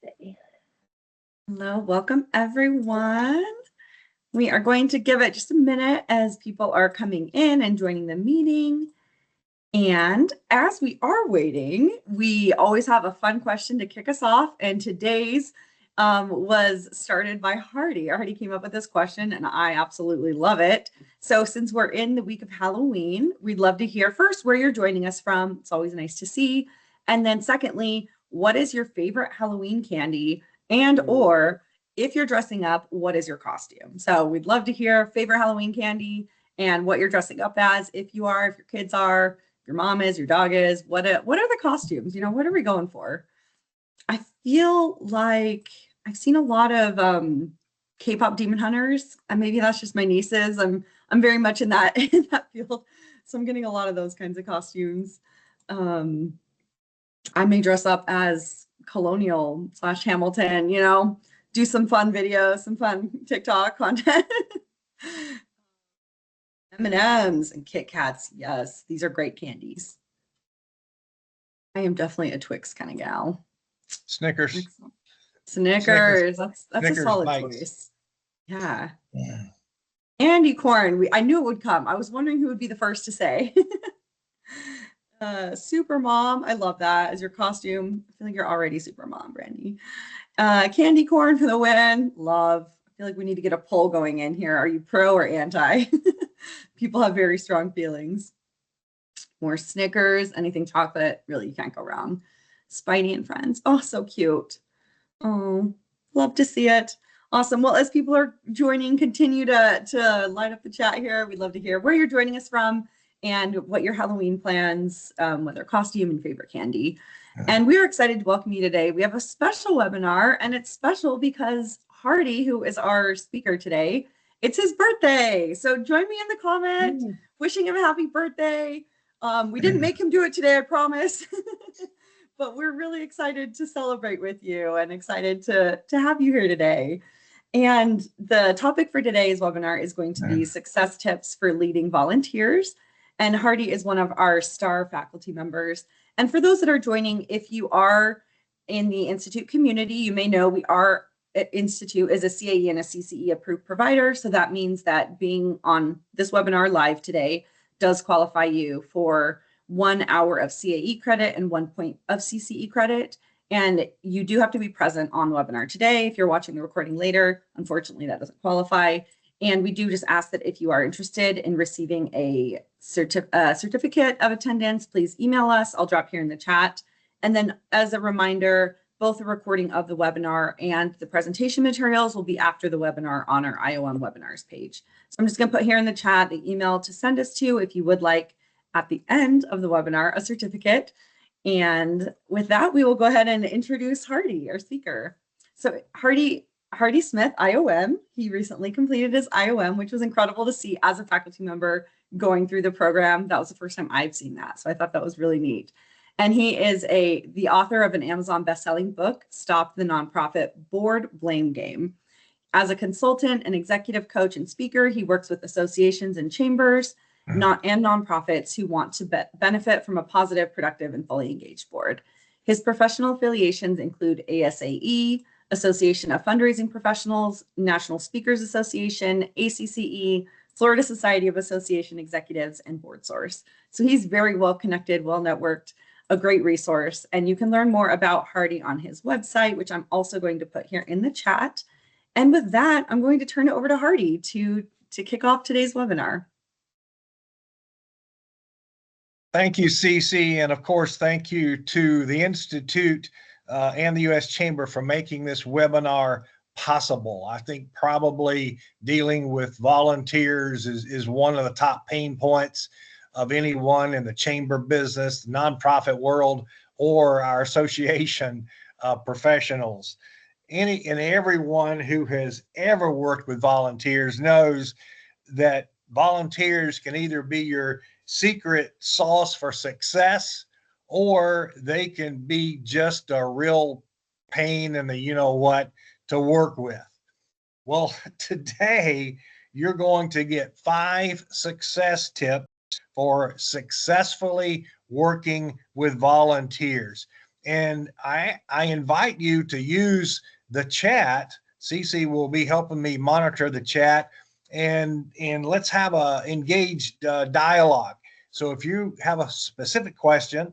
birthday. Hello, welcome everyone. We are going to give it just a minute as people are coming in and joining the meeting. And as we are waiting, we always have a fun question to kick us off. And today's was started by Hardy. Hardy came up with this question and I absolutely love it. So since we're in the week of Halloween, we'd love to hear first where you're joining us from. It's always nice to see. And then secondly, what is your favorite Halloween candy? And or if you're dressing up, what is your costume? So we'd love to hear favorite Halloween candy and what you're dressing up as, if you are, if your kids are, your mom is, your dog is, what are the costumes? You know, what are we going for? I feel like I've seen a lot of K-pop demon hunters, and maybe that's just my nieces. I'm very much in that field, so I'm getting a lot of those kinds of costumes. I may dress up as Colonial / Hamilton, you know, do some fun videos, some fun TikTok content. M&Ms and Kit Kats, yes, these are great candies. I am definitely a Twix kind of gal. Snickers. Excellent. Snickers. That's Snickers a solid bites. Choice. Yeah. Andy corn. I knew it would come. I was wondering who would be the first to say. Super mom. I love that as your costume. I feel like you're already super mom, Brandy. Candy corn for the win. Love. I feel like we need to get a poll going in here. Are you pro or anti? People have very strong feelings. More Snickers, anything chocolate. Really, you can't go wrong. Spidey and Friends. Oh, so cute. Oh, love to see it. Awesome. Well, as people are joining, continue to light up the chat here. We'd love to hear where you're joining us from and what your Halloween plans, whether costume and favorite candy. And we are excited to welcome you today. We have a special webinar, and it's special because Hardy, who is our speaker today, it's his birthday. So join me in the comment, wishing him a happy birthday. We didn't make him do it today, I promise. But we're really excited to celebrate with you and excited to have you here today. And the topic for today's webinar is going to be success tips for leading volunteers. And Hardy is one of our star faculty members. And for those that are joining, if you are in the Institute community, you may know our Institute is a CAE and a CCE approved provider. So that means that being on this webinar live today does qualify you for 1 hour of CAE credit and 1 point of CCE credit. And you do have to be present on the webinar today. If you're watching the recording later, unfortunately, that doesn't qualify. And we do just ask that if you are interested in receiving a certificate of attendance, please email us. I'll drop here in the chat. And then as a reminder, both the recording of the webinar and the presentation materials will be after the webinar on our IOM webinars page. So I'm just going to put here in the chat the email to send us to if you would like at the end of the webinar a certificate. And with that, we will go ahead and introduce Hardy, our speaker. So Hardy Smith, IOM, he recently completed his IOM, which was incredible to see as a faculty member going through the program. That was the first time I've seen that. So I thought that was really neat. And he is the author of an Amazon bestselling book, Stop the Nonprofit Board Blame Game. As a consultant and executive coach and speaker, he works with associations and chambers and nonprofits who want to benefit from a positive, productive, and fully engaged board. His professional affiliations include ASAE, Association of Fundraising Professionals, National Speakers Association, ACCE, Florida Society of Association Executives, and BoardSource. So he's very well connected, well networked, a great resource. And you can learn more about Hardy on his website, which I'm also going to put here in the chat. And with that, I'm going to turn it over to Hardy to kick off today's webinar. Thank you, Cece. And of course, thank you to the Institute and the U.S. Chamber for making this webinar possible. I think probably dealing with volunteers is one of the top pain points of anyone in the chamber business, nonprofit world, or our association professionals. Any and everyone who has ever worked with volunteers knows that volunteers can either be your secret sauce for success, or they can be just a real pain in the you-know-what to work with. Well, today you're going to get 5 success tips for successfully working with volunteers. And I invite you to use the chat. Cece will be helping me monitor the chat, and let's have a engaged dialogue. So if you have a specific question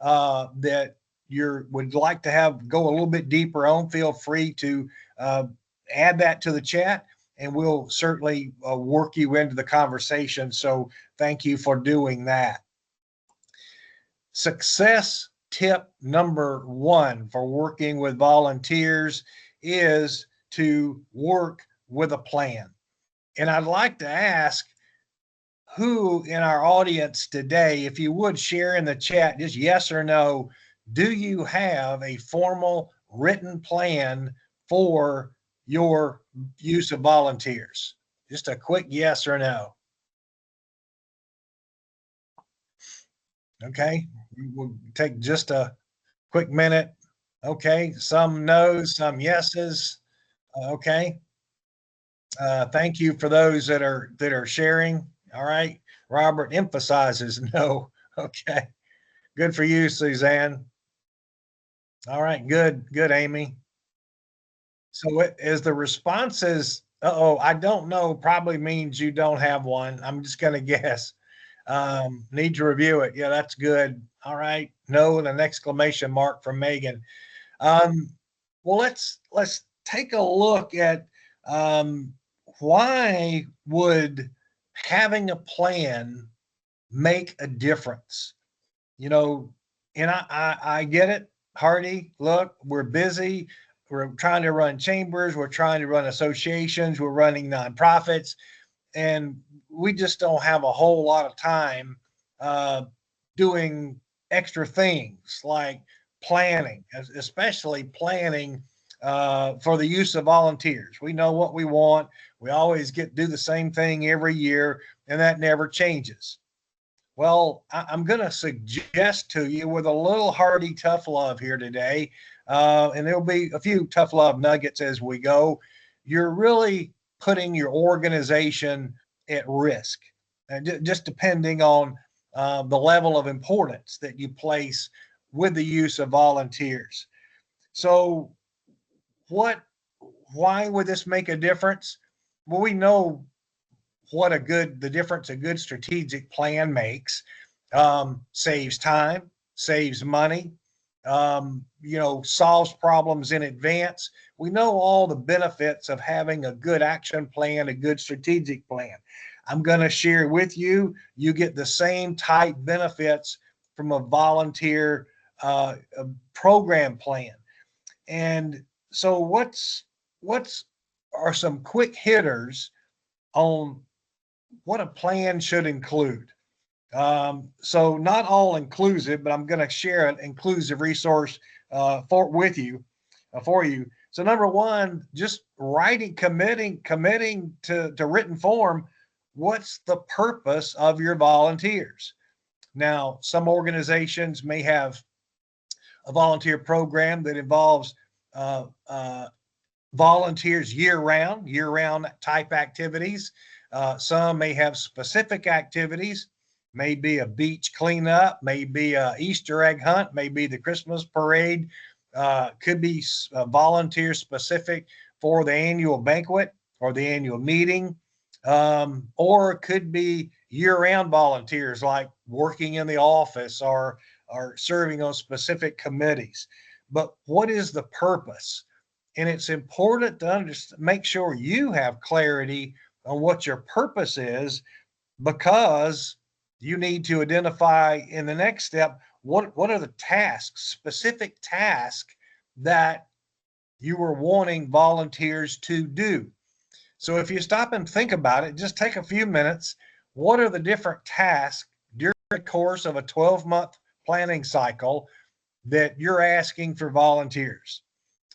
that you would like to have go a little bit deeper on, feel free to add that to the chat, and we'll certainly work you into the conversation. So thank you for doing that. Success tip number one for working with volunteers is to work with a plan. And I'd like to ask who in our audience today, if you would share in the chat, just yes or no, do you have a formal written plan for your use of volunteers? Just a quick yes or no. Okay, we'll take just a quick minute. Okay, some no's, some yeses. Okay. Thank you for those that are sharing. All right. Robert emphasizes no. Okay. Good for you, Suzanne. All right. Good. Good, Amy. So it is the responses. Uh-oh, I don't know, probably means you don't have one. I'm just going to guess. Need to review it. Yeah, that's good. All right. No, and an exclamation mark from Megan. Well, let's take a look at why would having a plan make a difference? You know, and I get it, Hardy. Look, we're busy. We're trying to run chambers. We're trying to run associations. We're running nonprofits, and we just don't have a whole lot of time doing extra things like planning, especially planning for the use of volunteers. We know what we want. We always do the same thing every year, and that never changes. Well, I'm going to suggest to you with a little hearty tough love here today, and there'll be a few tough love nuggets as we go. You're really putting your organization at risk, just depending on the level of importance that you place with the use of volunteers. So why would this make a difference? Well, we know the difference a good strategic plan makes. Saves time, saves money, solves problems in advance. We know all the benefits of having a good action plan, a good strategic plan. I'm going to share with you, you get the same type benefits from a volunteer program plan. And so what's are some quick hitters on what a plan should include? So not all inclusive, but I'm going to share an inclusive resource for you. So number one, just committing to written form. What's the purpose of your volunteers? Now, some organizations may have a volunteer program that involves volunteers year-round type activities. Some may have specific activities, maybe a beach cleanup, maybe a Easter egg hunt, maybe the Christmas parade, could be volunteer specific for the annual banquet or the annual meeting, or it could be year-round volunteers like working in the office or serving on specific committees. But what is the purpose? And it's important to make sure you have clarity on what your purpose is, because you need to identify in the next step, what are the specific tasks that you are wanting volunteers to do. So if you stop and think about it, just take a few minutes. What are the different tasks during the course of a 12-month planning cycle that you're asking for volunteers?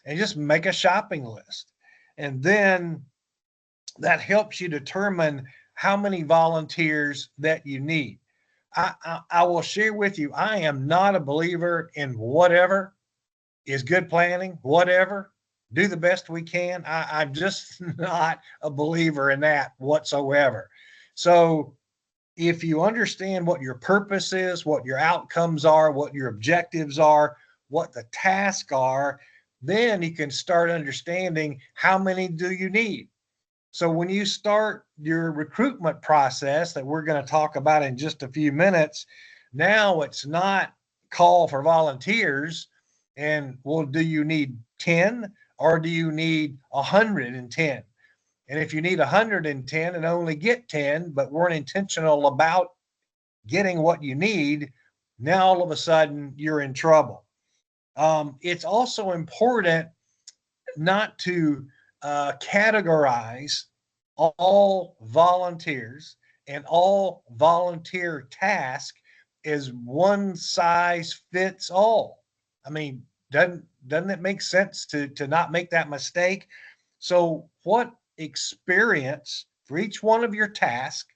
And just make a shopping list. And then that helps you determine how many volunteers that you need. I will share with you, I am not a believer in whatever is good planning, whatever, do the best we can. I'm just not a believer in that whatsoever. So if you understand what your purpose is, what your outcomes are, what your objectives are, what the tasks are, then you can start understanding how many do you need. So when you start your recruitment process that we're going to talk about in just a few minutes, now it's not call for volunteers and, well, do you need 10 or do you need 110? And if you need 110 and only get 10, but weren't intentional about getting what you need, now all of a sudden you're in trouble. It's also important not to categorize all volunteers and all volunteer tasks as one size fits all. I mean, doesn't it make sense to not make that mistake? So what experience for each one of your tasks,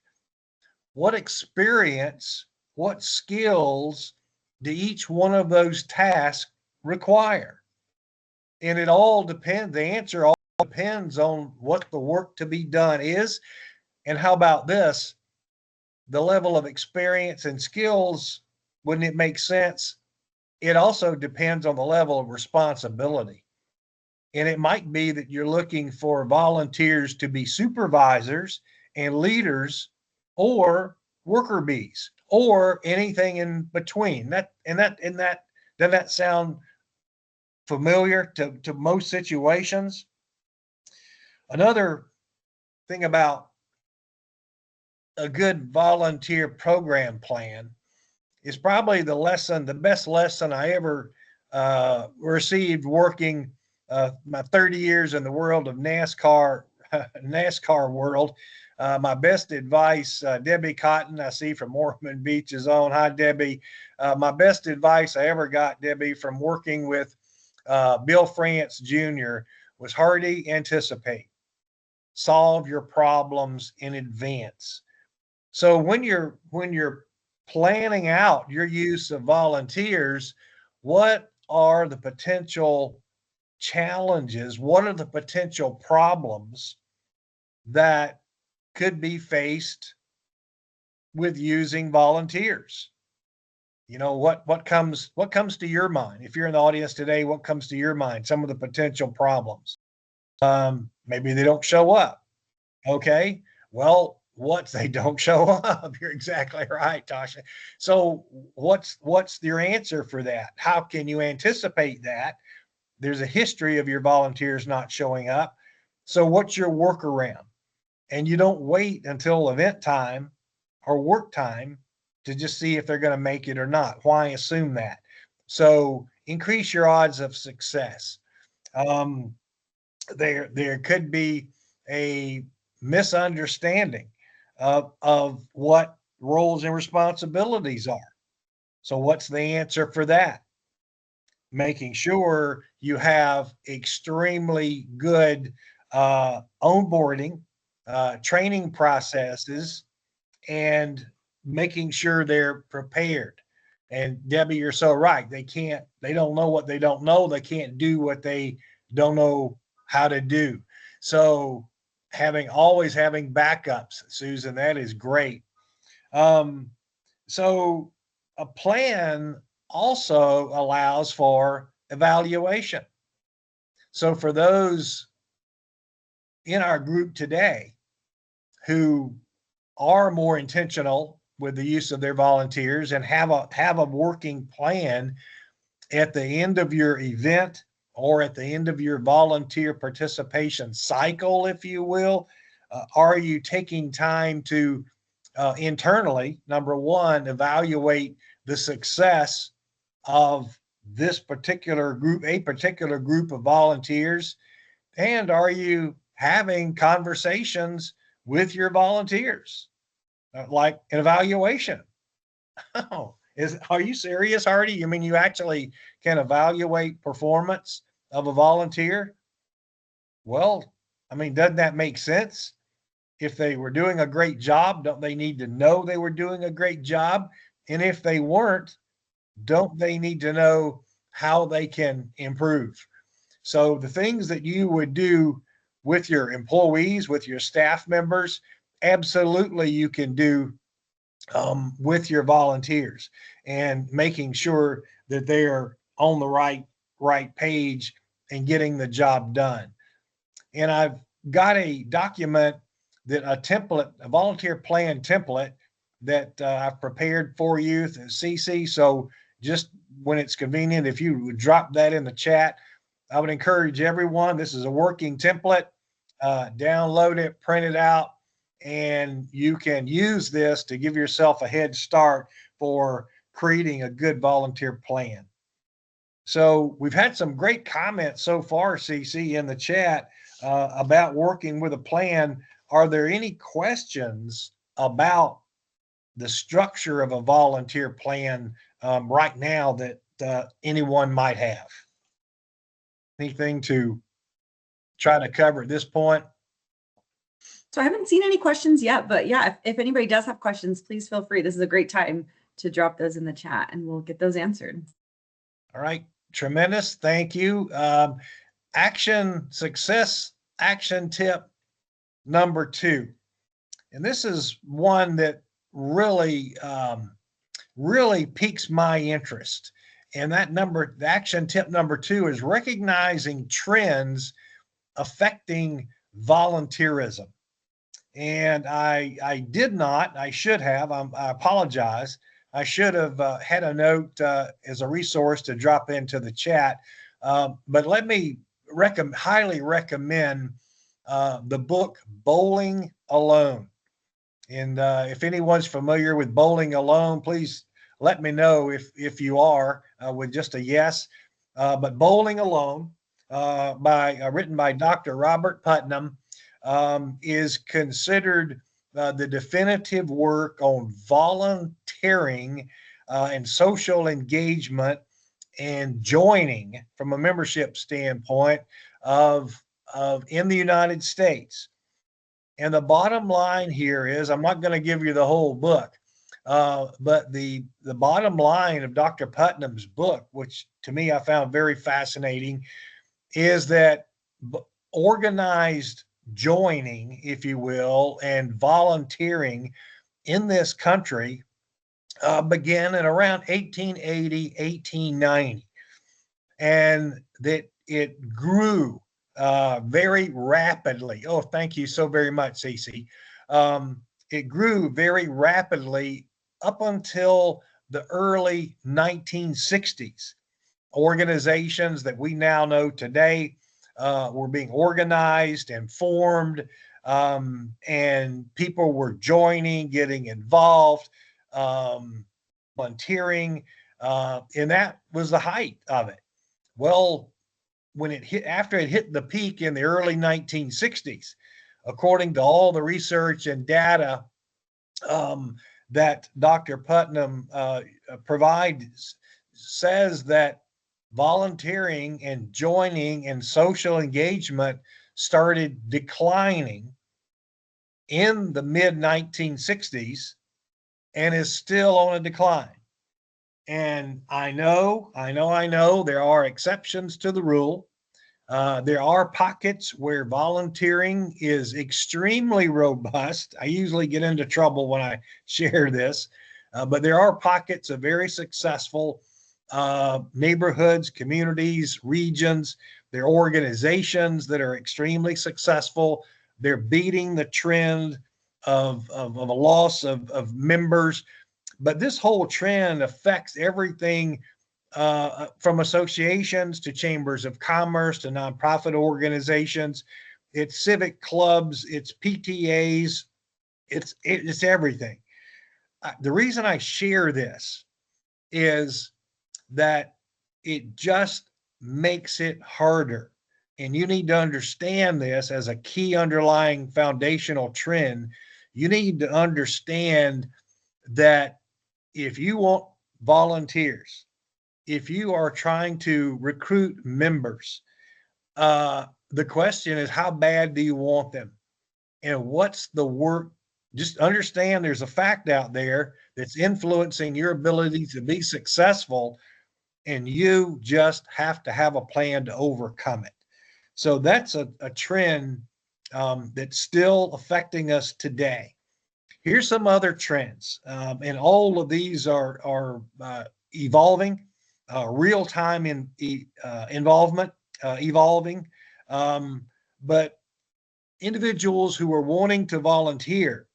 what experience, what skills do each one of those tasks require? And it all depends, the answer all depends on what the work to be done is. And how about this? The level of experience and skills, wouldn't it make sense? It also depends on the level of responsibility. And it might be that you're looking for volunteers to be supervisors and leaders or worker bees or anything in between. Doesn't that sound familiar to most situations? Another thing about a good volunteer program plan is probably the best lesson I ever received working my 30 years in the world of NASCAR world. My best advice, Debbie Cotton, I see from Mormon Beach is on. Hi, Debbie. My best advice I ever got, Debbie, from working with Bill France Jr. was hardly anticipate. Solve your problems in advance. So when you're planning out your use of volunteers, what are the potential challenges? What are the potential problems that could be faced with using volunteers? You know, what comes to your mind? If you're in the audience today, what comes to your mind? Some of the potential problems. Maybe they don't show up. Okay. Well, they don't show up. You're exactly right, Tasha. So what's your answer for that? How can you anticipate that? There's a history of your volunteers not showing up. So what's your workaround? And you don't wait until event time or work time to just see if they're going to make it or not. Why assume that? So increase your odds of success. There could be a misunderstanding of what roles and responsibilities are. So what's the answer for that? Making sure you have extremely good onboarding, training processes, and making sure they're prepared. And Debbie, you're so right. They don't know what they don't know. They can't do what they don't know how to do. So always having backups, Susan, that is great. So a plan also allows for evaluation. So for those in our group today who are more intentional with the use of their volunteers and have a working plan at the end of your event or at the end of your volunteer participation cycle, if you will, are you taking time to internally, number one, evaluate the success of this particular group, a particular group of volunteers, and are you having conversations with your volunteers, like an evaluation? Oh, are you serious, Hardy? You mean you actually can evaluate performance of a volunteer? Well, I mean, doesn't that make sense? If they were doing a great job, don't they need to know they were doing a great job? And if they weren't, don't they need to know how they can improve? So the things that you would do with your employees, with your staff members, absolutely you can do with your volunteers, and making sure that they are on the right page and getting the job done. And I've got a document that a volunteer plan template that I've prepared for you, CC. So just when it's convenient, if you would drop that in the chat, I would encourage everyone. This is a working template. Download it, print it out, and you can use this to give yourself a head start for creating a good volunteer plan. So we've had some great comments so far, CC, in the chat about working with a plan. Are there any questions about the structure of a volunteer plan right now that anyone might have? Anything to try to cover at this point? So I haven't seen any questions yet, but yeah, if anybody does have questions, please feel free. This is a great time to drop those in the chat and we'll get those answered. All right. Tremendous. Thank you. Success action tip number 2. And this is one that really piques my interest. And the action tip number 2 is recognizing trends affecting volunteerism. And I did not, I should have, I apologize. I should have had a note as a resource to drop into the chat. But let me highly recommend the book Bowling Alone. And if anyone's familiar with Bowling Alone, please let me know if you are with just a yes. But Bowling Alone, written by Dr. Robert Putnam, is considered the definitive work on volunteering and social engagement and joining from a membership standpoint of in the United States. And the bottom line here is, I'm not going to give you the whole book, but the bottom line of Dr. Putnam's book, which to me I found very fascinating, is that organized joining, if you will, and volunteering in this country began in around 1880, 1890, and that it grew very rapidly. Oh, thank you so very much, Cece. It grew very rapidly up until the early 1960s. Organizations that we now know today were being organized and formed, and people were joining, getting involved, volunteering, and that was the height of it. Well, after it hit the peak in the early 1960s, according to all the research and data that Dr. Putnam provides, says that volunteering and joining and social engagement started declining in the mid 1960s and is still on a decline. And I know there are exceptions to the rule. There are pockets where volunteering is extremely robust. I usually get into trouble when I share this, but there are pockets of very successful neighborhoods, communities, regions. There are organizations that are extremely successful. They're beating the trend of a loss of members. But this whole trend affects everything from associations to chambers of commerce to nonprofit organizations. It's civic clubs, it's PTAs, it's everything. The reason I share this is that it just makes it harder. And you need to understand this as a key underlying foundational trend. You need to understand that if you want volunteers, if you are trying to recruit members, the question is, how bad do you want them? And what's the work? Just understand there's a fact out there that's influencing your ability to be successful, and you just have to have a plan to overcome it. So that's a trend that's still affecting us today. Here's some other trends, and all of these are evolving. real-time involvement, evolving. But individuals who are wanting to volunteer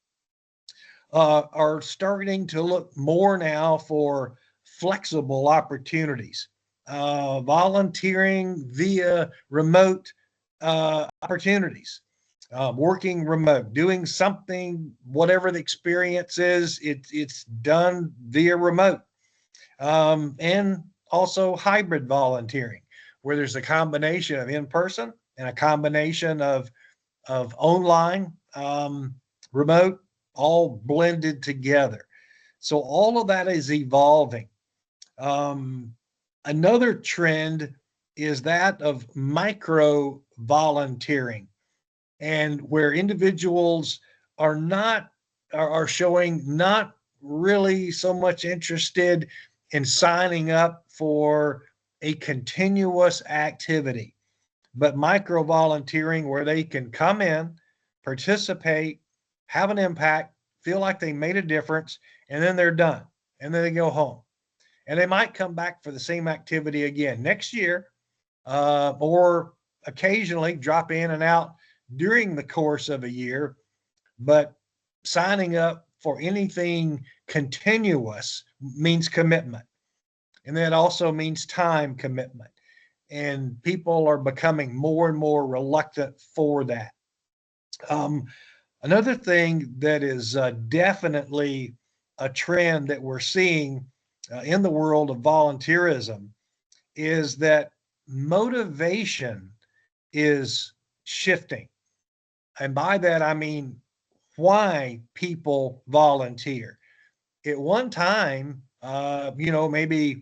are starting to look more now for flexible opportunities, volunteering via remote opportunities, working remote, doing something, whatever the experience is, it's done via remote. And also hybrid volunteering, where there's a combination of in-person and a combination of online, remote, all blended together. So all of that is evolving. Another trend is that of micro volunteering, and where individuals are showing not really so much interested in signing up for a continuous activity, but micro volunteering where they can come in, participate, have an impact, feel like they made a difference, and then they're done. And then they go home. And they might come back for the same activity again next year, or occasionally drop in and out during the course of a year. But signing up for anything continuous means commitment. And that also means time commitment. And people are becoming more and more reluctant for that. Another thing that is definitely a trend that we're seeing in the world of volunteerism is that motivation is shifting. And by that, I mean why people volunteer. At one time, maybe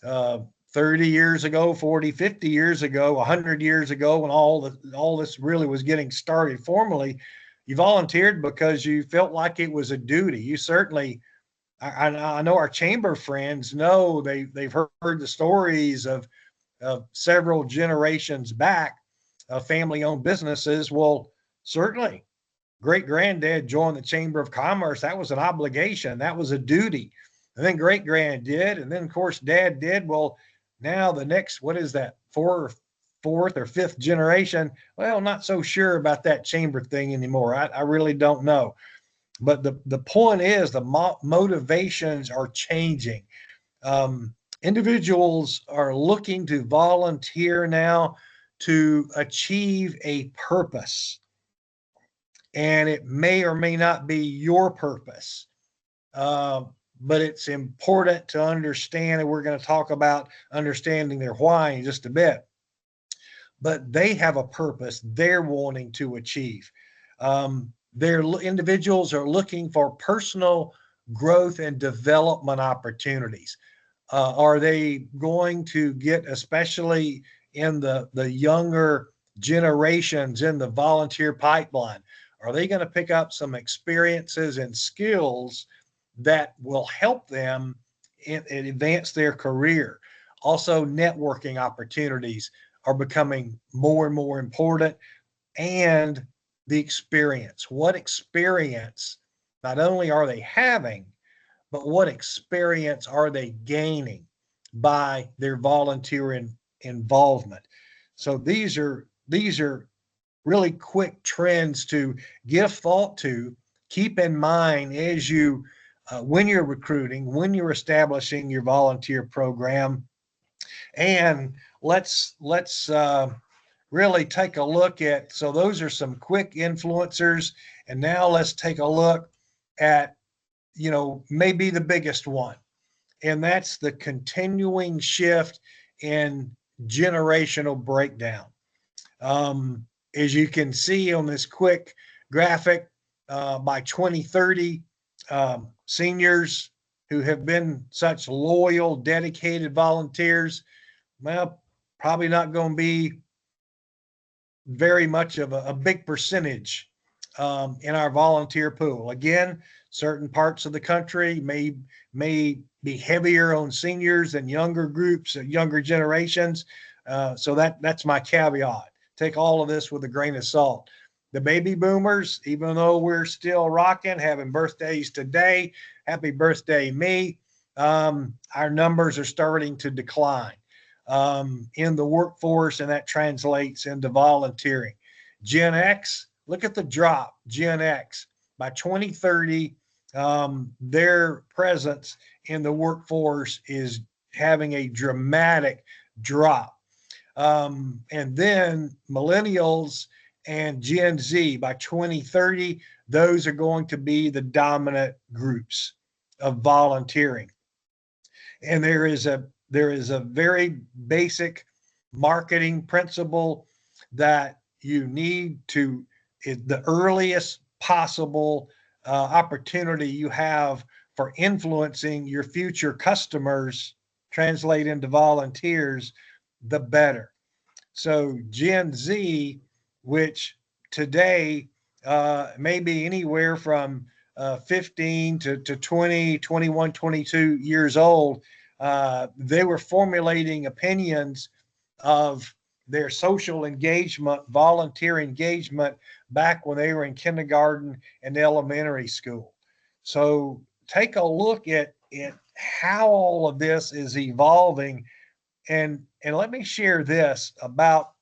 30 years ago, 40, 50 years ago, 100 years ago, when all this really was getting started formally, you volunteered because you felt like it was a duty. You certainly, I know our chamber friends know they've heard the stories of several generations back of family-owned businesses. Well, certainly, great granddad joined the Chamber of Commerce. That was an obligation. That was a duty. And then great grand did, and then of course dad did. Well, now the next, what is that, fourth or fifth generation? Well, not so sure about that chamber thing anymore. I really don't know. But the point is the motivations are changing. Individuals are looking to volunteer now to achieve a purpose. And it may or may not be your purpose. But it's important to understand, and we're going to talk about understanding their why in just a bit. But they have a purpose they're wanting to achieve. Their individuals are looking for personal growth and development opportunities. Are they going to get, especially in the younger generations in the volunteer pipeline, are they going to pick up some experiences and skills that will help them advance their career? Also, networking opportunities are becoming more and more important, and the experience. What experience not only are they having, but what experience are they gaining by their volunteer involvement? So these are really quick trends to give thought to, keep in mind as you when you're recruiting, when you're establishing your volunteer program. And let's really take a look at, so those are some quick influencers. And now let's take a look at, maybe the biggest one. And that's the continuing shift in generational breakdown. As you can see on this quick graphic, by 2030, seniors who have been such loyal, dedicated volunteers, well, probably not going to be very much of a big percentage in our volunteer pool. Again, certain parts of the country may be heavier on seniors than younger groups, younger generations. So that's my caveat. Take all of this with a grain of salt. The baby boomers, even though we're still rocking, having birthdays today, happy birthday, me. our numbers are starting to decline in the workforce, and that translates into volunteering. Gen X, look at the drop. Gen X, by 2030, their presence in the workforce is having a dramatic drop. And then millennials and Gen Z, by 2030, those are going to be the dominant groups of volunteering. And there is a very basic marketing principle that you need to, the earliest possible opportunity you have for influencing your future customers, translate into volunteers, the better. So Gen Z, which today may be anywhere from 15 to 20, 21, 22 years old, they were formulating opinions of their social engagement, volunteer engagement back when they were in kindergarten and elementary school. So take a look at how all of this is evolving. And let me share this about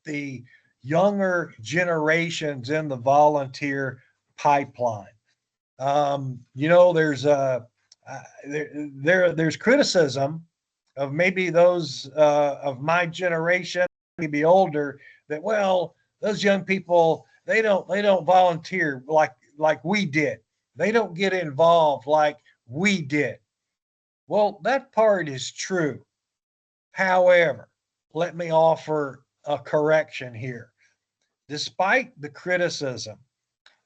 the younger generations in the volunteer pipeline. There's there's criticism of maybe those of my generation, maybe older, that, well, those young people, they don't volunteer like we did. They don't get involved like we did. Well, that part is true. However, let me offer a correction here. Despite the criticism,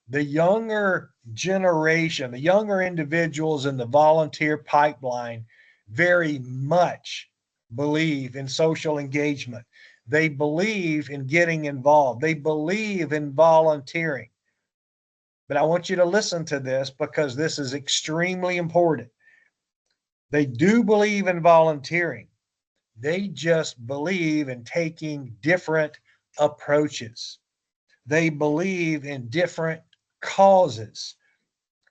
the younger generation, the younger individuals in the volunteer pipeline very much believe in social engagement. They believe in getting involved. They believe in volunteering. But I want you to listen to this because this is extremely important. They do believe in volunteering. They just believe in taking different approaches. They believe in different causes.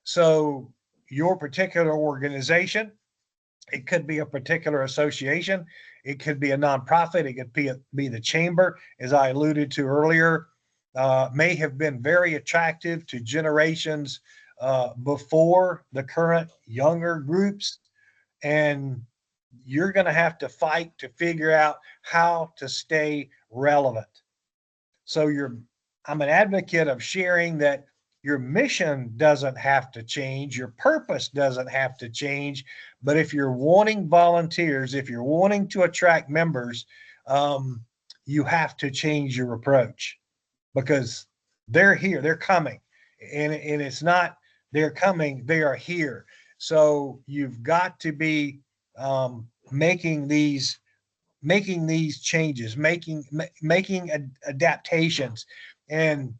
So your particular organization, it could be a particular association, it could be a nonprofit, it could be the chamber, as I alluded to earlier, may have been very attractive to generations before the current younger groups. And you're going to have to fight to figure out how to stay relevant. So I'm an advocate of sharing that your mission doesn't have to change, your purpose doesn't have to change, but if you're wanting volunteers, if you're wanting to attract members, you have to change your approach, because they're here, they're coming, and it's not they're coming, they are here. So you've got to be making these changes, making adaptations. And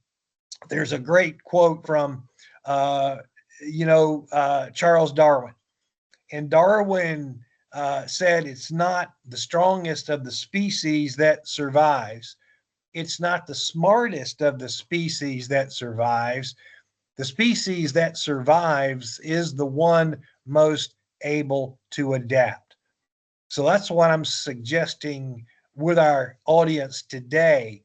there's a great quote from Charles Darwin. And Darwin said, it's not the strongest of the species that survives. It's not the smartest of the species that survives. The species that survives is the one most able to adapt. So that's what I'm suggesting with our audience today,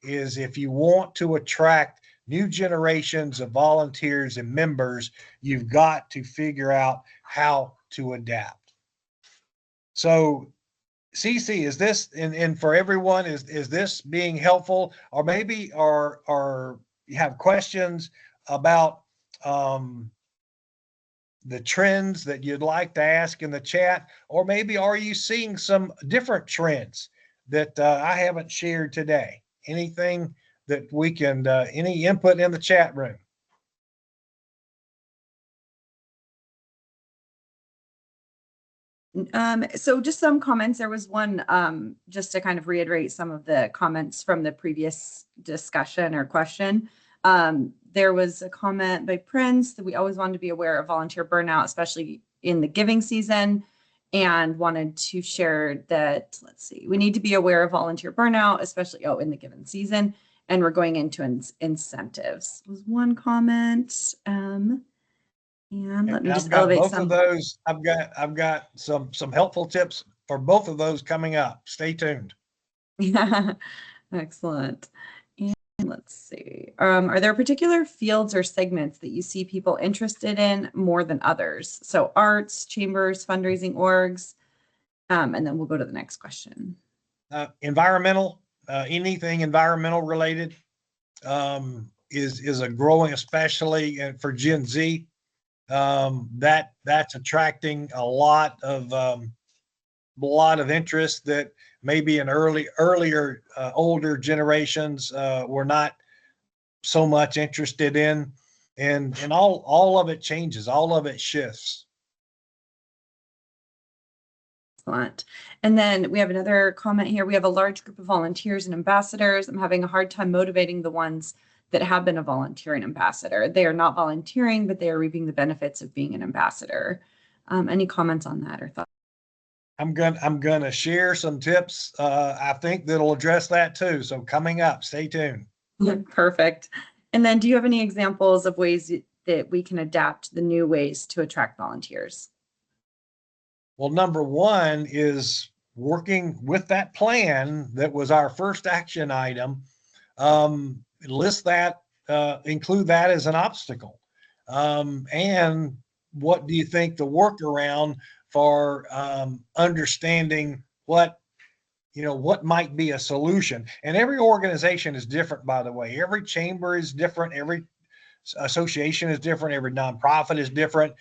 is if you want to attract new generations of volunteers and members, you've got to figure out how to adapt. So CC, is this, and for everyone, is this being helpful? Or maybe are you have questions about the trends that you'd like to ask in the chat, or maybe are you seeing some different trends that I haven't shared today? Anything that we can, any input in the chat room? So just some comments. There was one, just to kind of reiterate some of the comments from the previous discussion or question. There was a comment by Prince that we always wanted to be aware of volunteer burnout, especially in the giving season, and wanted to share that, let's see, we need to be aware of volunteer burnout, especially in the given season, and we're going into incentives was one comment. And let And me I've just got elevate both of some. those. I've got some helpful tips for both of those coming up. Stay tuned. Yeah, excellent. And let's see. Are there particular fields or segments that you see people interested in more than others? So arts, chambers, fundraising orgs, and then we'll go to the next question. Environmental, anything environmental related, is a growing, especially for Gen Z. That's attracting a lot of interest that maybe in earlier older generations were not so much interested in, and all of it changes, all of it shifts. Excellent. And then we have another comment here. We have a large group of volunteers and ambassadors. I'm having a hard time motivating the ones that have been a volunteering ambassador. They are not volunteering, but they are reaping the benefits of being an ambassador. Any comments on that or thoughts? I'm gonna share some tips. I think that'll address that too. So coming up, stay tuned. Perfect. And then do you have any examples of ways that we can adapt the new ways to attract volunteers? Well, number one is working with that plan that was our first action item. List that, include that as an obstacle. And what do you think the workaround for understanding what might be a solution? And every organization is different, by the way. Every chamber is different. Every association is different. Every nonprofit is different.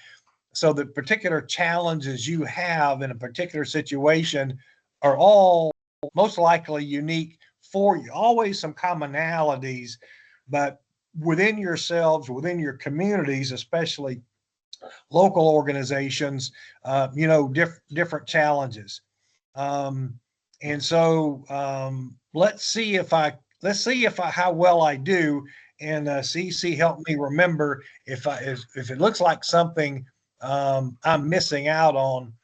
So the particular challenges you have in a particular situation are all most likely unique for you. Always some commonalities, but within yourselves, within your communities, especially local organizations, different challenges. And so let's see if I how well I do. And CC help me remember if it looks like something I'm missing out on.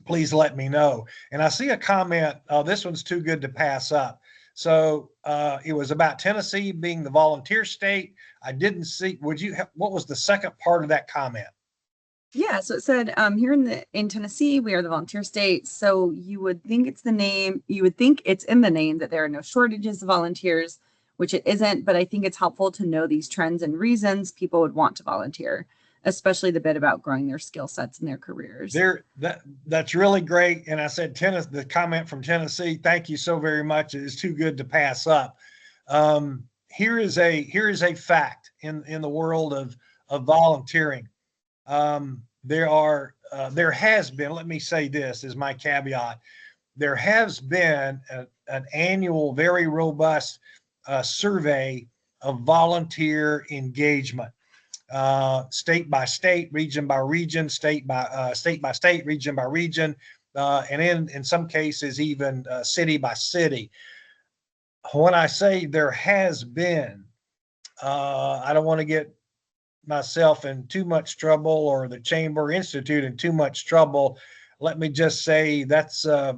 Please let me know. And I see a comment. Oh, this one's too good to pass up. So it was about Tennessee being the volunteer state. I didn't see. What was the second part of that comment? Yeah, so it said here in Tennessee, we are the volunteer state. So you would think it's the name, you would think it's in the name that there are no shortages of volunteers, which it isn't. But I think it's helpful to know these trends and reasons people would want to volunteer, especially the bit about growing their skill sets and their careers. That's really great. And I said the comment from Tennessee, thank you so very much. It is too good to pass up. Here is a fact in the world of volunteering. There has been, let me say this as my caveat, there has been an annual, very robust survey of volunteer engagement, state by state, region by region, state by state, region by region, and in some cases even city by city. When I say there has been, I don't want to get myself in too much trouble or the Chamber Institute in too much trouble. Let me just say that's a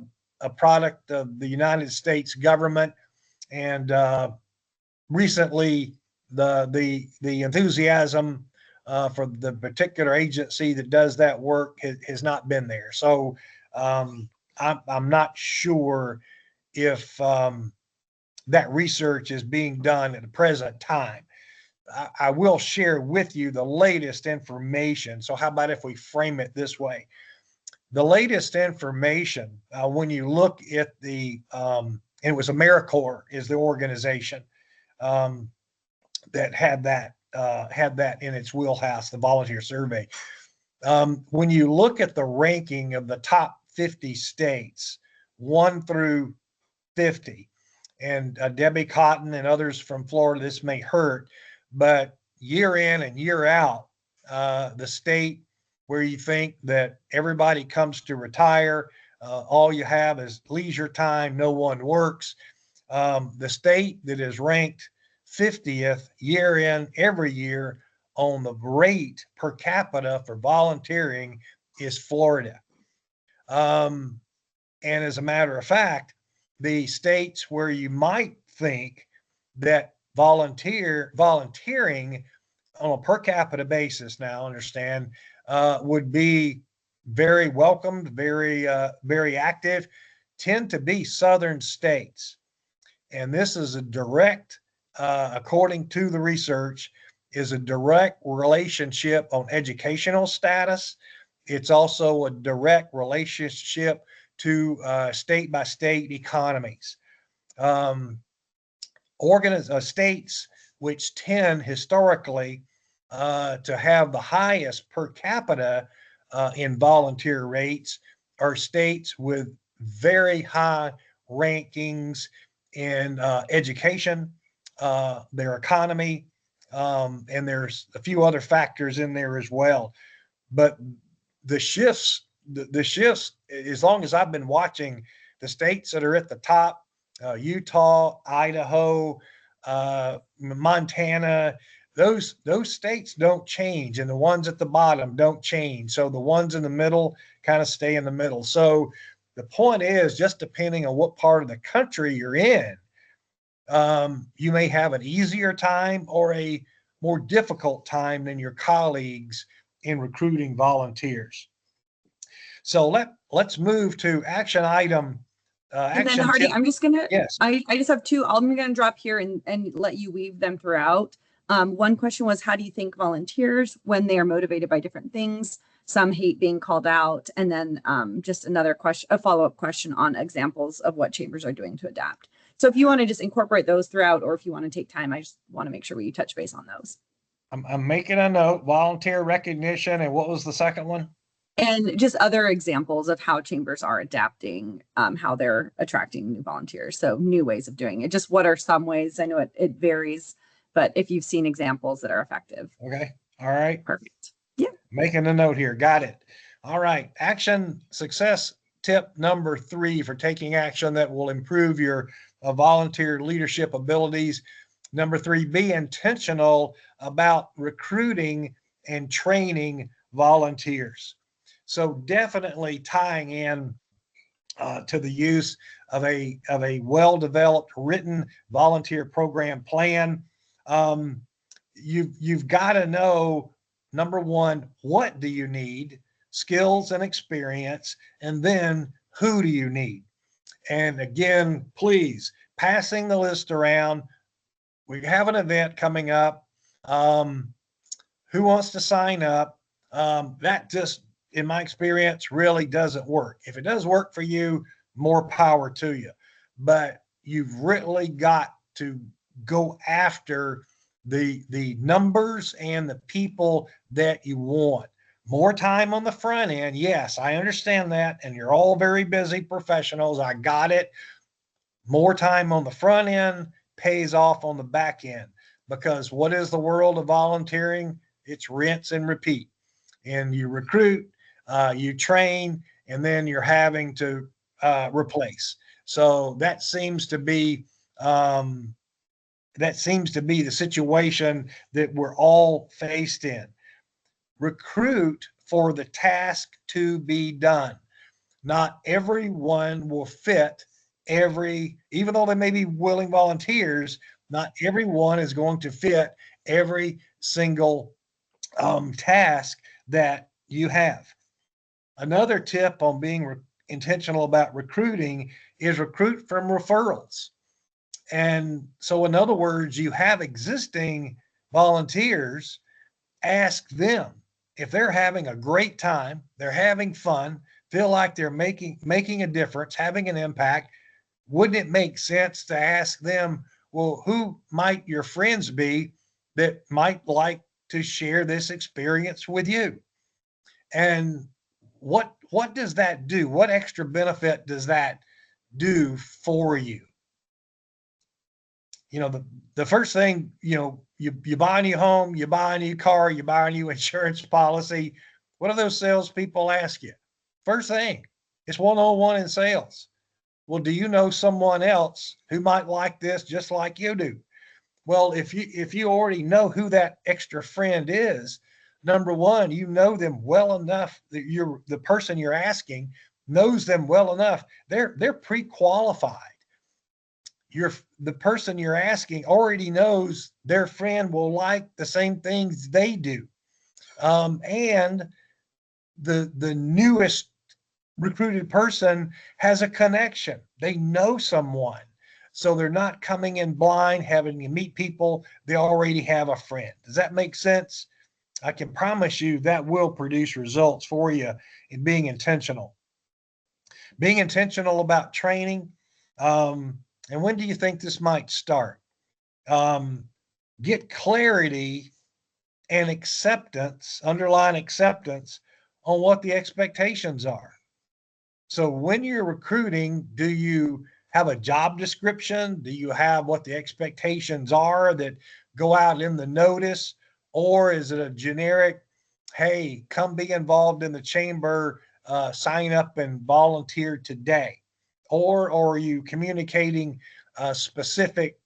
product of the United States government, and recently the enthusiasm for the particular agency that does that work has not been there. So I'm not sure if that research is being done at the present time. I will share with you the latest information. So how about if we frame it this way? The latest information, when you look at and it was AmeriCorps is the organization that had that in its wheelhouse, the volunteer survey. When you look at the ranking of the top 50 states, 1 through 50, and Debbie Cotton and others from Florida, this may hurt, but year in and year out, the state where you think that everybody comes to retire, all you have is leisure time, no one works. The state that is ranked 50th year in every year on the rate per capita for volunteering is Florida. And as a matter of fact, the states where you might think that volunteering on a per capita basis now, understand, would be very welcomed, very active, tend to be southern states. And this is a direct, according to the research, is a direct relationship on educational status. It's also a direct relationship to state by state economies. States which tend historically to have the highest per capita in volunteer rates are states with very high rankings in education, their economy, and there's a few other factors in there as well. But the shifts, as long as I've been watching, the states that are at the top, Utah, Idaho, Montana, those states don't change, and the ones at the bottom don't change. So the ones in the middle kind of stay in the middle. So the point is, just depending on what part of the country you're in, you may have an easier time or a more difficult time than your colleagues in recruiting volunteers. So let's move to action item. And then Hardy, I'm just gonna, yes. I just have two, I'm gonna drop here and let you weave them throughout. One question was, how do you think volunteers, when they are motivated by different things, some hate being called out? And then just another question, a follow-up question on examples of what chambers are doing to adapt. So if you want to just incorporate those throughout, or if you want to take time, I just want to make sure we touch base on those. I'm making a note, volunteer recognition. And what was the second one? And just other examples of how chambers are adapting, how they're attracting new volunteers. So new ways of doing it. Just what are some ways? I know it varies, but if you've seen examples that are effective. Okay. All right. Perfect. Yeah. Making a note here. Got it. All right. Action success tip number 3 for taking action that will improve your volunteer leadership abilities. Number 3, be intentional about recruiting and training volunteers. So definitely tying in to the use of a well-developed written volunteer program plan. You've got to know, number 1, what do you need, skills and experience, and then who do you need? And again, please, passing the list around. We have an event coming up. Who wants to sign up? That just, in my experience, really doesn't work. If it does work for you, more power to you. But you've really got to go after the numbers and the people that you want. More time on the front end. Yes, I understand that. And you're all very busy professionals. I got it. More time on the front end pays off on the back end, because what is the world of volunteering? It's rinse and repeat. And you recruit, you train, and then you're having to replace. So that seems to be the situation that we're all faced in. Recruit for the task to be done. Not everyone will fit even though they may be willing volunteers, not everyone is going to fit every single task that you have. Another tip on being intentional about recruiting is recruit from referrals. And so, in other words, you have existing volunteers, ask them if they're having a great time, they're having fun, feel like they're making a difference, having an impact. Wouldn't it make sense to ask them, well, who might your friends be that might like to share this experience with you? And what does that do? What extra benefit does that do for you? You know, the first thing, you buy a new home, you buy a new car, you buy a new insurance policy. What do those salespeople ask you? First thing, it's 101 in sales. Well, do you know someone else who might like this just like you do? Well, if you already know who that extra friend is, number 1, you know them well enough that the person you're asking knows them well enough. They're pre-qualified. the person you're asking already knows their friend will like the same things they do. And the newest recruited person has a connection. They know someone. So they're not coming in blind, having to meet people. They already have a friend. Does that make sense? I can promise you that will produce results for you in being intentional. Being intentional about training. And when do you think this might start? Get clarity and acceptance, underlying acceptance on what the expectations are. So when you're recruiting, do you have a job description? Do you have what the expectations are that go out in the notice? Or is it a generic, hey, come be involved in the chamber, sign up and volunteer today? Or are you communicating a specific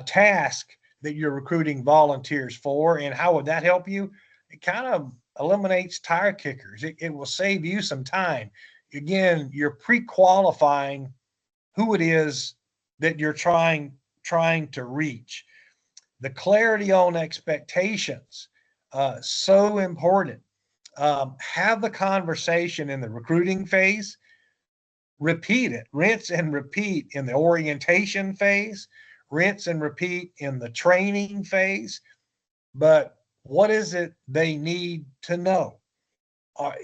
task that you're recruiting volunteers for? And how would that help you? It kind of eliminates tire kickers. It will save you some time. Again, you're pre-qualifying who it is that you're trying to reach. The clarity on expectations, so important. Have the conversation in the recruiting phase, repeat it, rinse and repeat in the orientation phase, rinse and repeat in the training phase. But what is it they need to know?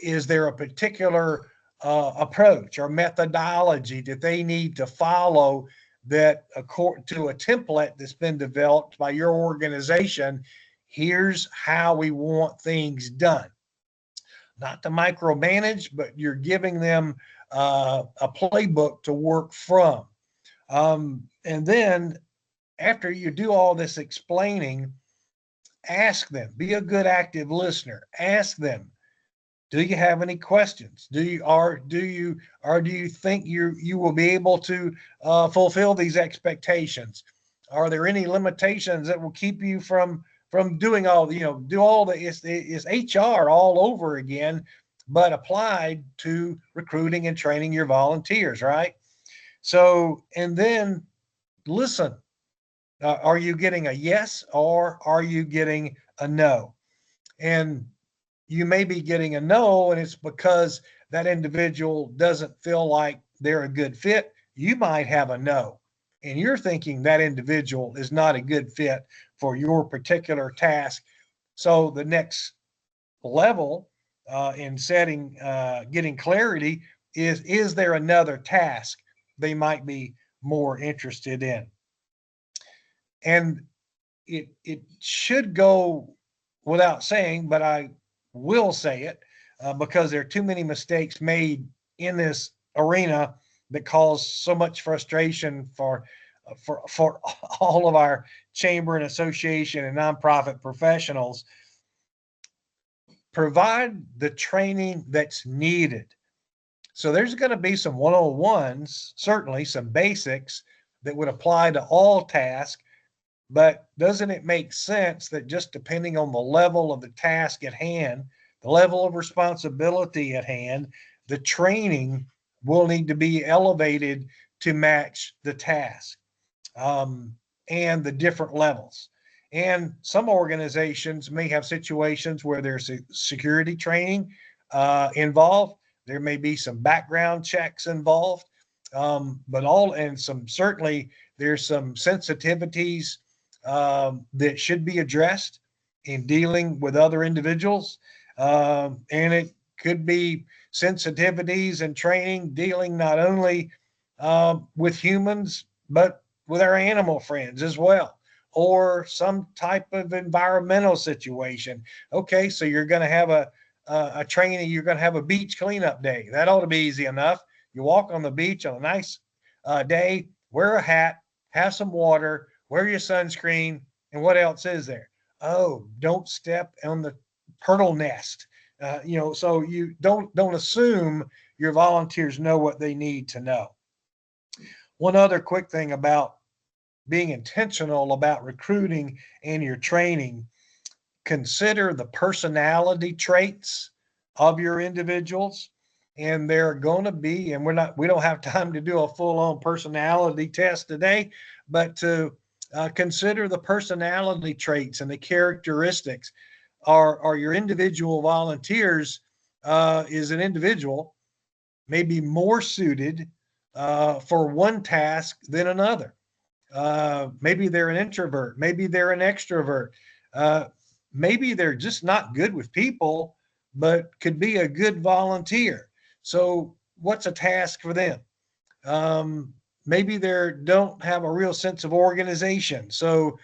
Is there a particular approach or methodology that they need to follow that, according to a template that's been developed by your organization? Here's how we want things done. Not to micromanage, but you're giving them a playbook to work from. And then after you do all this explaining, ask them, be a good active listener. Ask them, do you have any questions? Do you think you will be able to fulfill these expectations? Are there any limitations that will keep you from doing all it's HR all over again, but applied to recruiting and training your volunteers, right? So, and then listen. Are you getting a yes or are you getting a no? And you may be getting a no, and it's because that individual doesn't feel like they're a good fit. You might have a no, and you're thinking that individual is not a good fit for your particular task. So the next level in setting, getting clarity is there another task they might be more interested in? And it should go without saying, but I will say it because there are too many mistakes made in this arena that cause so much frustration for all of our chamber and association and nonprofit professionals. Provide the training that's needed. So there's going to be some 101s, certainly some basics that would apply to all tasks. But doesn't it make sense that just depending on the level of the task at hand, the level of responsibility at hand, the training will need to be elevated to match the task and the different levels? And some organizations may have situations where there's a security training involved. There may be some background checks involved, certainly there's some sensitivities that should be addressed in dealing with other individuals. And it could be sensitivities and training dealing not only with humans, but with our animal friends as well, or some type of environmental situation. Okay, so you're going to have a training, you're going to have a beach cleanup day. That ought to be easy enough. You walk on the beach on a nice day, wear a hat, have some water, wear your sunscreen, and what else is there? Oh, don't step on the turtle nest. So you don't assume your volunteers know what they need to know. One other quick thing about being intentional about recruiting and your training: consider the personality traits of your individuals. And they're going to be, and we don't have time to do a full-on personality test today, but to consider the personality traits and the characteristics. Are your individual volunteers, is an individual maybe more suited for one task than another? Maybe they're an introvert, maybe they're an extrovert, maybe they're just not good with people, but could be a good volunteer. So what's a task for them? Maybe they don't have a real sense of organization, so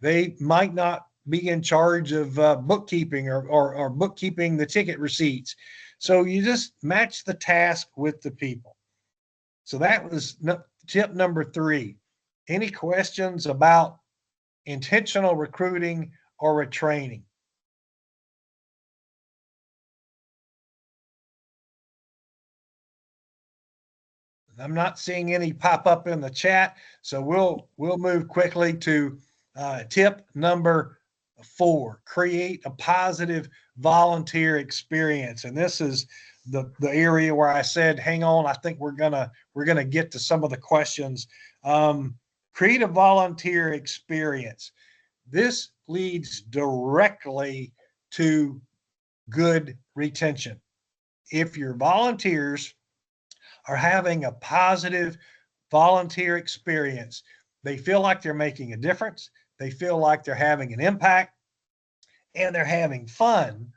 they might not be in charge of bookkeeping or bookkeeping the ticket receipts. So you just match the task with the people. So that was tip number 3. Any questions about intentional recruiting or retraining? I'm not seeing any pop up in the chat, so we'll move quickly to tip number 4: create a positive volunteer experience. And this is the area where I said, hang on, I think we're gonna get to some of the questions. Create a volunteer experience. This leads directly to good retention. If your volunteers are having a positive volunteer experience, they feel like they're making a difference, they feel like they're having an impact, and they're having fun,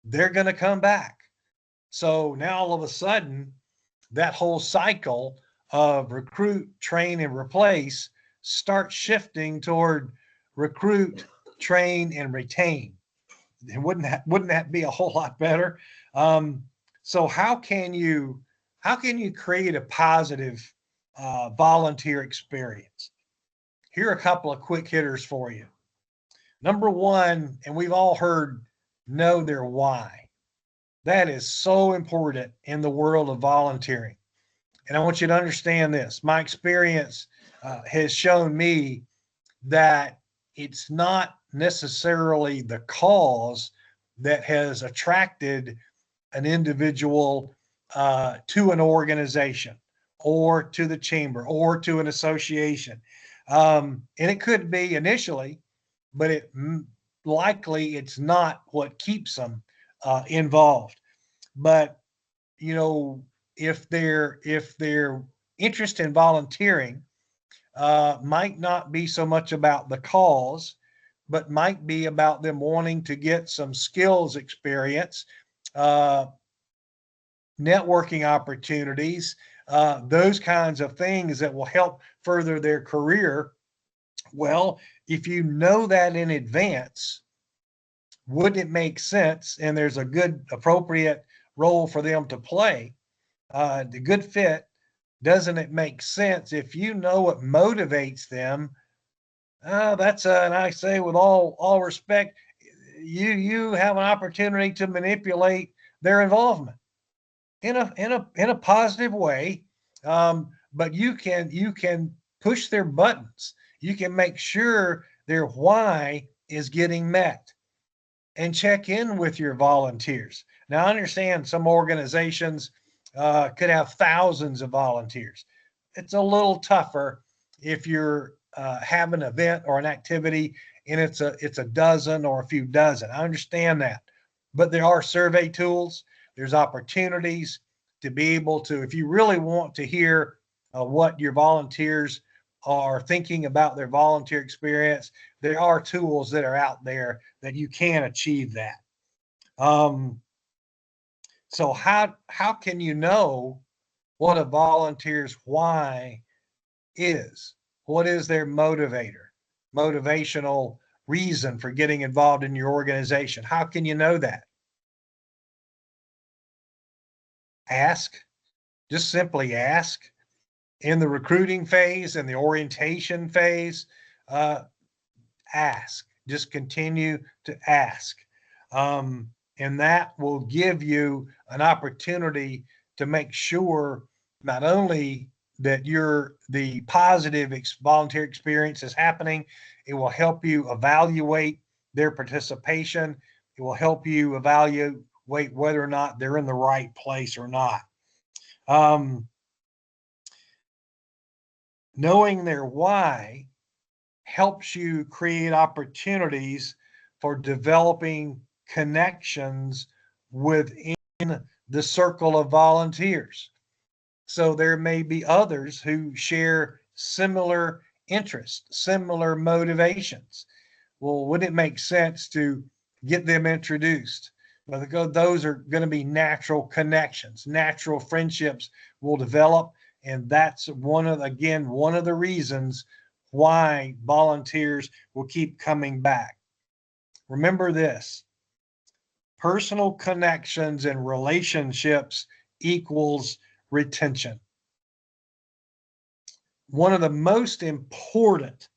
they're going to come back. So now all of a sudden, that whole cycle of recruit, train, and replace starts shifting toward recruit, train, and retain. Wouldn't that be a whole lot better? So how can you create a positive volunteer experience? Here are a couple of quick hitters for you. Number 1, and we've all heard, know their why. That is so important in the world of volunteering. And I want you to understand this. My experience has shown me that it's not necessarily the cause that has attracted an individual to an organization or to the chamber or to an association. And it could be initially, but likely it's not what keeps them involved. But you know, if their interest in volunteering might not be so much about the cause, but might be about them wanting to get some skills experience, networking opportunities, those kinds of things that will help further their career. Well, if you know that in advance, wouldn't it make sense? And there's a good, appropriate role for them to play, the good fit. Doesn't it make sense if you know what motivates them? And I say with all respect, you have an opportunity to manipulate their involvement in a positive way. But you can push their buttons. You can make sure their why is getting met, and check in with your volunteers. Now, I understand some organizations could have thousands of volunteers. It's a little tougher if you're have an event or an activity and it's a dozen or a few dozen. I understand that, but there are survey tools. There's opportunities to be able to, if you really want to hear what your volunteers are thinking about their volunteer experience, there are tools that are out there that you can achieve that. So how can you know what a volunteer's why is? What is their motivational reason for getting involved in your organization? How can you know that? Ask. Just simply ask. In the recruiting phase and the orientation phase, ask. Just continue to ask. And that will give you an opportunity to make sure not only that the positive volunteer experience is happening, it will help you evaluate their participation. It will help you evaluate evaluate whether or not they're in the right place or not. Knowing their why helps you create opportunities for developing connections within the circle of volunteers. So there may be others who share similar interests, similar motivations. Well, wouldn't it make sense to get them introduced? Well, those are going to be natural connections, natural friendships will develop. And that's one of the reasons why volunteers will keep coming back. Remember this: personal connections and relationships equals retention. One of the most important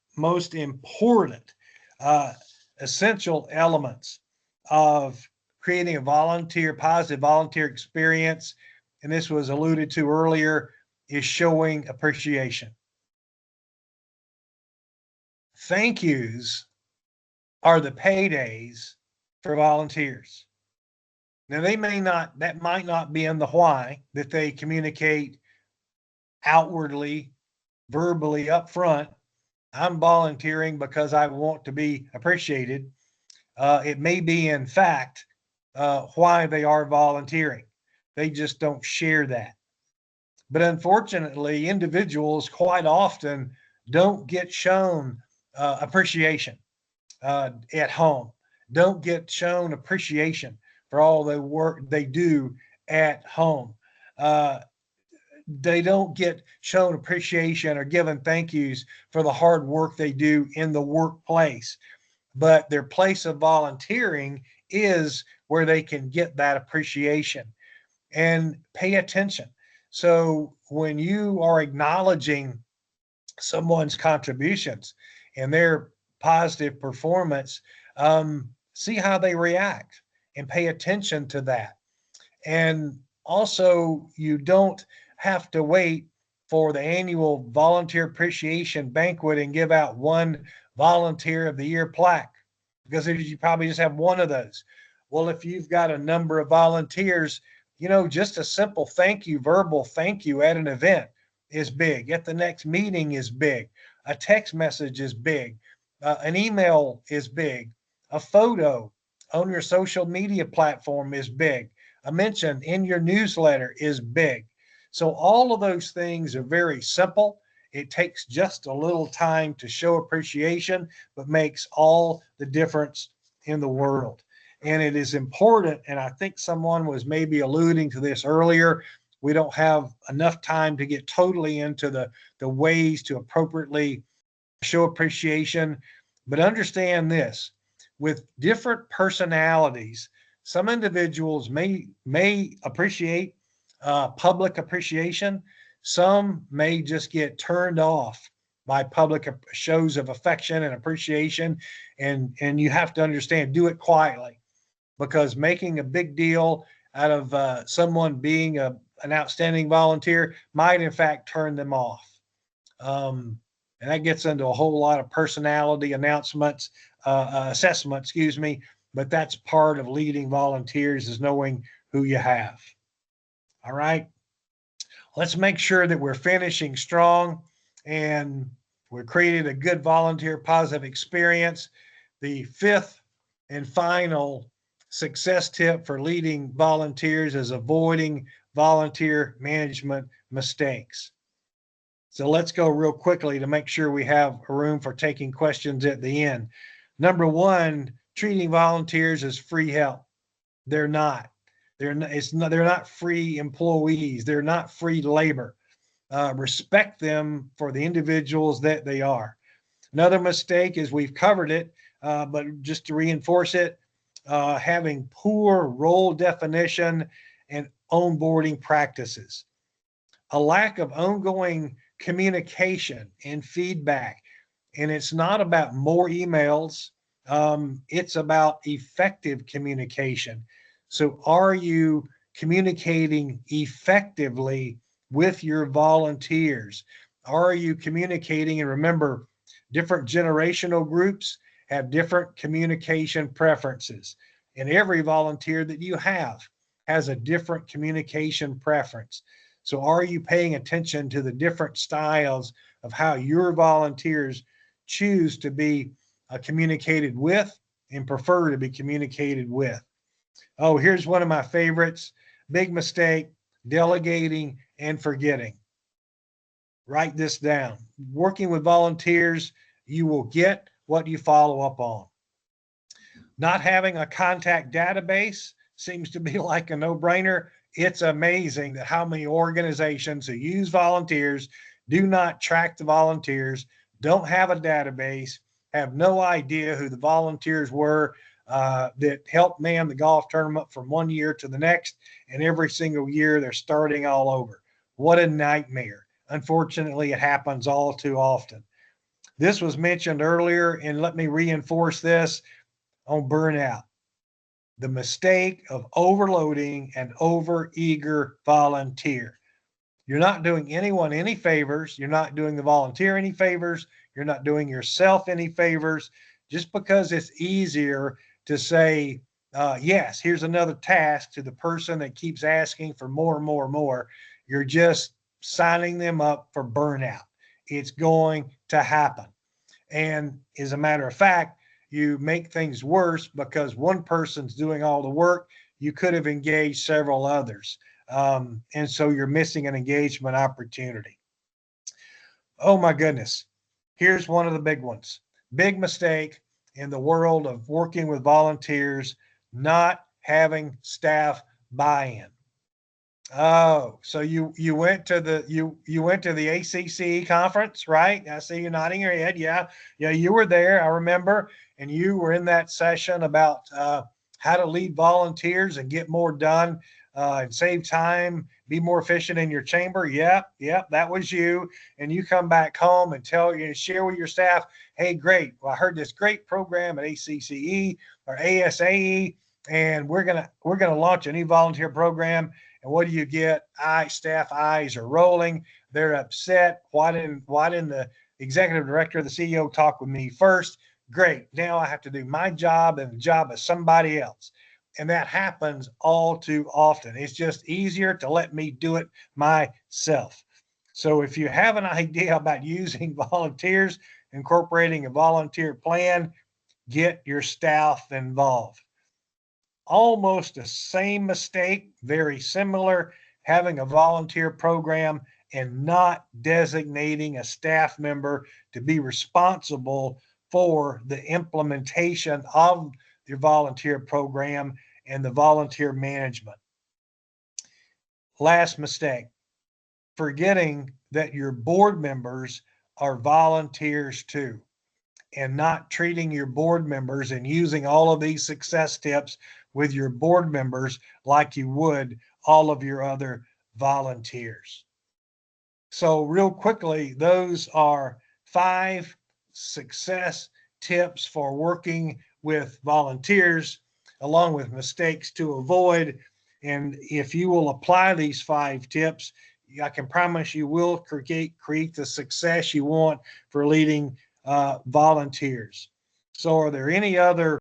essential elements of creating a positive volunteer experience, and this was alluded to earlier, is showing appreciation. Thank yous are the paydays for volunteers. Now, that might not be in the why that they communicate outwardly, verbally up front. I'm volunteering because I want to be appreciated. It may be, in fact, why they are volunteering. They just don't share that. But unfortunately, individuals quite often don't get shown appreciation at home, don't get shown appreciation for all the work they do at home. They don't get shown appreciation or given thank yous for the hard work they do in the workplace. But their place of volunteering is where they can get that appreciation. And pay attention. So when you are acknowledging someone's contributions and their positive performance, see how they react and pay attention to that. And also, you don't have to wait for the annual volunteer appreciation banquet and give out one volunteer of the year plaque, because you probably just have one of those. Well, if you've got a number of volunteers, just a simple thank you, verbal thank you at an event is big. At the next meeting is big. A text message is big. An email is big. A photo on your social media platform is big. A mention in your newsletter is big. So all of those things are very simple. It takes just a little time to show appreciation, but makes all the difference in the world. And it is important, and I think someone was maybe alluding to this earlier, we don't have enough time to get totally into the ways to appropriately show appreciation. But understand this: with different personalities, some individuals may appreciate public appreciation. Some may just get turned off by public shows of affection and appreciation. And you have to understand, do it quietly, because making a big deal out of someone being an outstanding volunteer might in fact turn them off. And that gets into a whole lot of personality assessment, but that's part of leading volunteers, is knowing who you have. All right. Let's make sure that we're finishing strong and we're creating a good volunteer positive experience. The fifth and final success tip for leading volunteers is avoiding volunteer management mistakes. So let's go real quickly to make sure we have a room for taking questions at the end. Number one, treating volunteers as free help. They're not. They're not free employees. They're not free labor. Respect them for the individuals that they are. Another mistake is, we've covered it, but just to reinforce it, having poor role definition and onboarding practices. A lack of ongoing communication and feedback. And it's not about more emails. It's about effective communication. So are you communicating effectively with your volunteers? Are you communicating? And remember, different generational groups have different communication preferences. And every volunteer that you have has a different communication preference. So are you paying attention to the different styles of how your volunteers choose to be communicated with and prefer to be communicated with? Oh, here's one of my favorites. Big mistake, delegating and forgetting. Write this down. Working with volunteers, you will get what you follow up on. Not having a contact database seems to be like a no-brainer. It's amazing that how many organizations who use volunteers do not track the volunteers, don't have a database, have no idea who the volunteers were that helped man the golf tournament from one year to the next, and every single year they're starting all over. What a nightmare. Unfortunately, it happens all too often. This was mentioned earlier, and let me reinforce this on burnout. The mistake of overloading an overeager volunteer. You're not doing anyone any favors. You're not doing the volunteer any favors. You're not doing yourself any favors. Just because it's easier to say, yes, here's another task to the person that keeps asking for more and more and more, you're just signing them up for burnout. It's going to happen. And as a matter of fact, you make things worse because one person's doing all the work. You could have engaged several others. And so you're missing an engagement opportunity. Oh my goodness. Here's one of the big ones. Big mistake in the world of working with volunteers, not having staff buy-in. Oh, so you went to the you went to the ACCE conference, right? I see you nodding your head. Yeah, you were there. I remember, and you were in that session about how to lead volunteers and get more done and save time, be more efficient in your chamber. Yep, that was you. And you come back home and share with your staff, hey, great. Well, I heard this great program at ACCE or ASAE, and we're gonna launch a new volunteer program. And what do you get? Staff eyes are rolling. They're upset. Why didn't the executive director, the CEO talk with me first? Great. Now I have to do my job and the job of somebody else. And that happens all too often. It's just easier to let me do it myself. So if you have an idea about using volunteers, incorporating a volunteer plan, get your staff involved. Almost the same mistake, very similar, having a volunteer program and not designating a staff member to be responsible for the implementation of your volunteer program and the volunteer management. Last mistake, forgetting that your board members are volunteers too, and not treating your board members and using all of these success tips with your board members like you would all of your other volunteers. So real quickly, those are 5 success tips for working with volunteers, along with mistakes to avoid. And if you will apply these 5 tips, I can promise you will create the success you want for leading volunteers. So are there any other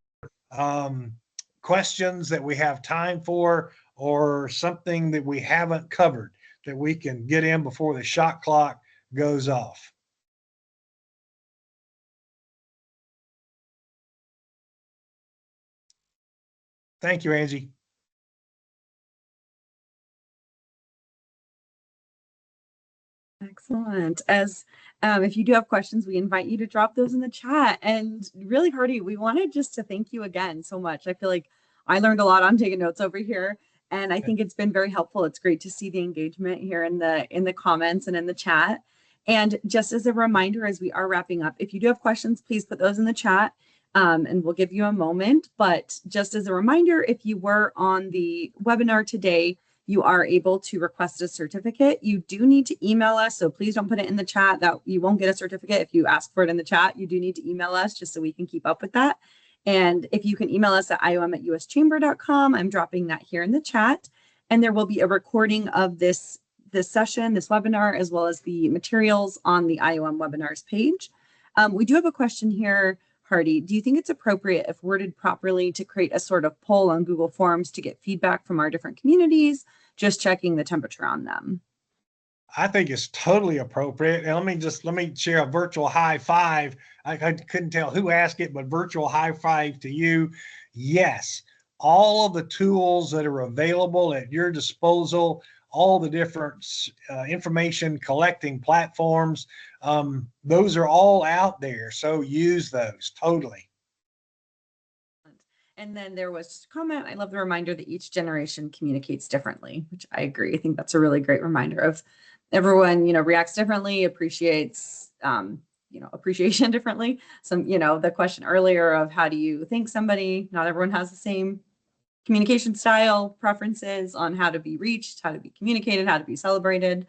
questions that we have time for, or something that we haven't covered that we can get in before the shot clock goes off? Thank you, Angie. Excellent. If you do have questions, we invite you to drop those in the chat. And really, Hardy, we wanted just to thank you again so much. I feel like I learned a lot. I'm taking notes over here, and I think it's been very helpful. It's great to see the engagement here in the comments and in the chat. And just as a reminder, as we are wrapping up, if you do have questions, please put those in the chat, and we'll give you a moment. But just as a reminder, if you were on the webinar today, you are able to request a certificate. You do need to email us, so please don't put it in the chat that you won't get a certificate if you ask for it in the chat. You do need to email us just so we can keep up with that. And if you can email us at iom@uschamber.com, I'm dropping that here in the chat. And there will be a recording of this session, this webinar, as well as the materials on the IOM webinars page. We do have a question here, Hardy, do you think it's appropriate, if worded properly, to create a sort of poll on Google Forms to get feedback from our different communities, just checking the temperature on them? I think it's totally appropriate. And let me share a virtual high five. I couldn't tell who asked it, but virtual high five to you. Yes, all of the tools that are available at your disposal, all the different information collecting platforms, those are all out there. So use those totally. And then there was a comment, I love the reminder that each generation communicates differently, which I agree. I think that's a really great reminder of everyone, reacts differently, appreciates, appreciation differently. Some, the question earlier of how do you thank somebody? Not everyone has the same communication style, preferences on how to be reached, how to be communicated, how to be celebrated.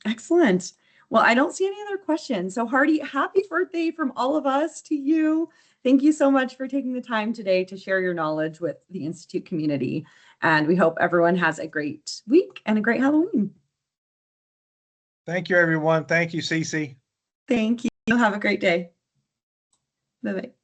Excellent. Well, I don't see any other questions. So Hardy, happy birthday from all of us to you. Thank you so much for taking the time today to share your knowledge with the Institute community. And we hope everyone has a great week and a great Halloween. Thank you, everyone. Thank you, Cece. Thank you. Have a great day. Bye-bye.